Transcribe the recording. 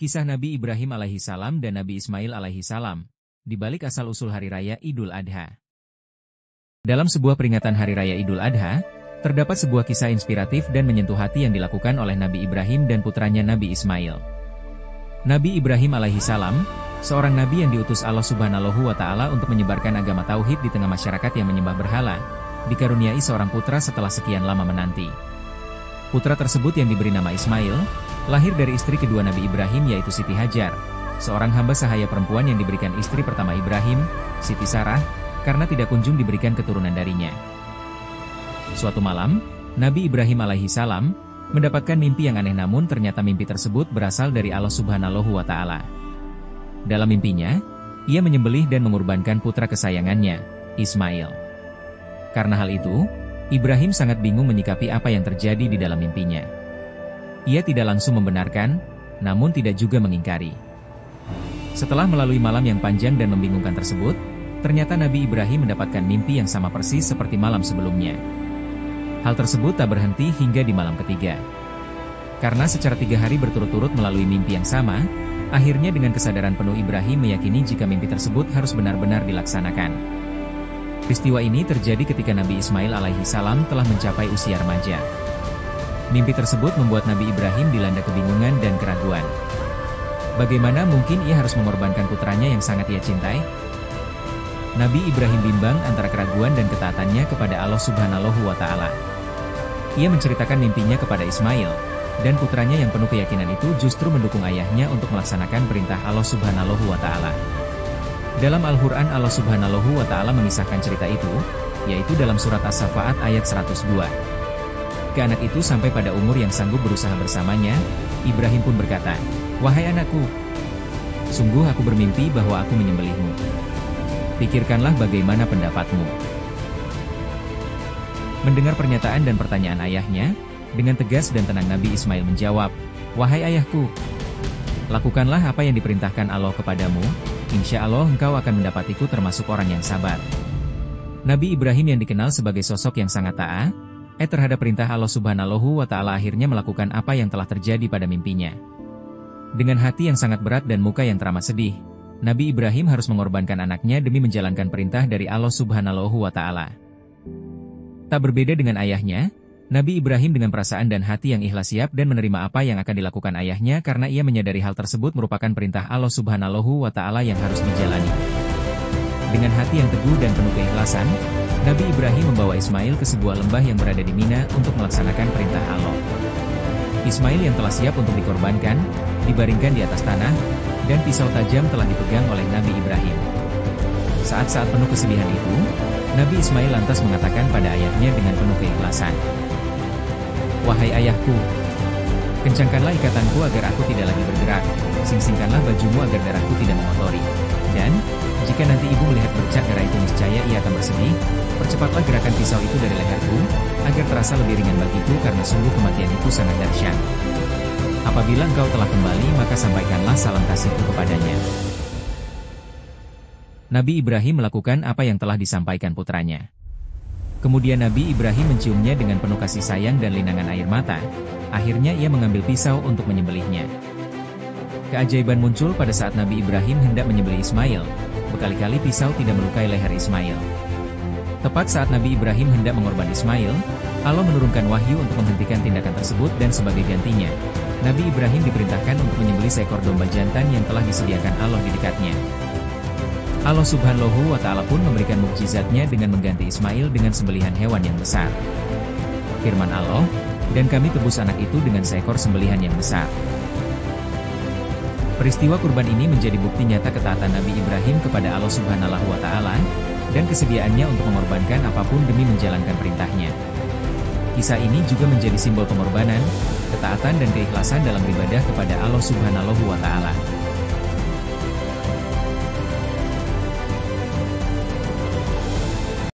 Kisah Nabi Ibrahim alaihi salam dan Nabi Ismail alaihi salam, di balik asal-usul Hari Raya Idul Adha. Dalam sebuah peringatan Hari Raya Idul Adha, terdapat sebuah kisah inspiratif dan menyentuh hati yang dilakukan oleh Nabi Ibrahim dan putranya Nabi Ismail. Nabi Ibrahim alaihi salam, seorang nabi yang diutus Allah Subhanahu wa Ta'ala untuk menyebarkan agama tauhid di tengah masyarakat yang menyembah berhala, dikaruniai seorang putra setelah sekian lama menanti. Putra tersebut yang diberi nama Ismail, lahir dari istri kedua Nabi Ibrahim yaitu Siti Hajar, seorang hamba sahaya perempuan yang diberikan istri pertama Ibrahim, Siti Sarah, karena tidak kunjung diberikan keturunan darinya. Suatu malam, Nabi Ibrahim alaihi salam mendapatkan mimpi yang aneh, namun ternyata mimpi tersebut berasal dari Allah Subhanahu wa Ta'ala. Dalam mimpinya, ia menyembelih dan mengorbankan putra kesayangannya, Ismail. Karena hal itu, Ibrahim sangat bingung menyikapi apa yang terjadi di dalam mimpinya. Ia tidak langsung membenarkan, namun tidak juga mengingkari. Setelah melalui malam yang panjang dan membingungkan tersebut, ternyata Nabi Ibrahim mendapatkan mimpi yang sama persis seperti malam sebelumnya. Hal tersebut tak berhenti hingga di malam ketiga. Karena secara 3 hari berturut-turut melalui mimpi yang sama, akhirnya dengan kesadaran penuh Ibrahim meyakini jika mimpi tersebut harus benar-benar dilaksanakan. Peristiwa ini terjadi ketika Nabi Ismail alaihi salam telah mencapai usia remaja. Mimpi tersebut membuat Nabi Ibrahim dilanda kebingungan dan keraguan. Bagaimana mungkin ia harus mengorbankan putranya yang sangat ia cintai? Nabi Ibrahim bimbang antara keraguan dan ketaatannya kepada Allah Subhanahu wa Ta'ala. Ia menceritakan mimpinya kepada Ismail, dan putranya yang penuh keyakinan itu justru mendukung ayahnya untuk melaksanakan perintah Allah Subhanahu wa Ta'ala. Dalam Al-Quran Allah Subhanahu wa Ta'ala mengisahkan cerita itu, yaitu dalam surat As-Safaat ayat 102. Ke anak itu sampai pada umur yang sanggup berusaha bersamanya, Ibrahim pun berkata, "Wahai anakku, sungguh aku bermimpi bahwa aku menyembelihmu. Pikirkanlah bagaimana pendapatmu." Mendengar pernyataan dan pertanyaan ayahnya, dengan tegas dan tenang Nabi Ismail menjawab, "Wahai ayahku, lakukanlah apa yang diperintahkan Allah kepadamu, insya Allah engkau akan mendapatiku termasuk orang yang sabar." Nabi Ibrahim yang dikenal sebagai sosok yang sangat taat terhadap perintah Allah Subhanahu wa Ta'ala akhirnya melakukan apa yang telah terjadi pada mimpinya. Dengan hati yang sangat berat dan muka yang teramat sedih, Nabi Ibrahim harus mengorbankan anaknya demi menjalankan perintah dari Allah Subhanahu wa Ta'ala. Tak berbeda dengan ayahnya, Nabi Ibrahim dengan perasaan dan hati yang ikhlas siap dan menerima apa yang akan dilakukan ayahnya karena ia menyadari hal tersebut merupakan perintah Allah Subhanahu wa Ta'ala yang harus dijalani. Dengan hati yang teguh dan penuh keikhlasan, Nabi Ibrahim membawa Ismail ke sebuah lembah yang berada di Mina untuk melaksanakan perintah Allah. Ismail yang telah siap untuk dikorbankan, dibaringkan di atas tanah, dan pisau tajam telah dipegang oleh Nabi Ibrahim. Saat-saat penuh kesedihan itu, Nabi Ismail lantas mengatakan pada ayahnya dengan penuh keikhlasan, "Wahai ayahku, kencangkanlah ikatanku agar aku tidak lagi bergerak, sing-singkanlah bajumu agar darahku tidak mengotori. Dan, jika nanti ibu melihat bercak darah itu niscaya ia akan bersedih, percepatlah gerakan pisau itu dari leherku, agar terasa lebih ringan bagiku karena sungguh kematian itu sangat dahsyat. Apabila engkau telah kembali maka sampaikanlah salam kasihku kepadanya." Nabi Ibrahim melakukan apa yang telah disampaikan putranya. Kemudian Nabi Ibrahim menciumnya dengan penuh kasih sayang dan linangan air mata. Akhirnya ia mengambil pisau untuk menyembelihnya. Keajaiban muncul pada saat Nabi Ibrahim hendak menyembelih Ismail. Berkali-kali pisau tidak melukai leher Ismail. Tepat saat Nabi Ibrahim hendak mengorban Ismail, Allah menurunkan wahyu untuk menghentikan tindakan tersebut dan sebagai gantinya, Nabi Ibrahim diperintahkan untuk menyembelih seekor domba jantan yang telah disediakan Allah di dekatnya. Allah Subhanahu wa Ta'ala pun memberikan mukjizatnya dengan mengganti Ismail dengan sembelihan hewan yang besar. Firman Allah, "Dan kami tebus anak itu dengan seekor sembelihan yang besar." Peristiwa kurban ini menjadi bukti nyata ketaatan Nabi Ibrahim kepada Allah Subhanahu wa Ta'ala, dan kesediaannya untuk mengorbankan apapun demi menjalankan perintahnya. Kisah ini juga menjadi simbol pengorbanan, ketaatan dan keikhlasan dalam beribadah kepada Allah Subhanahu wa Ta'ala.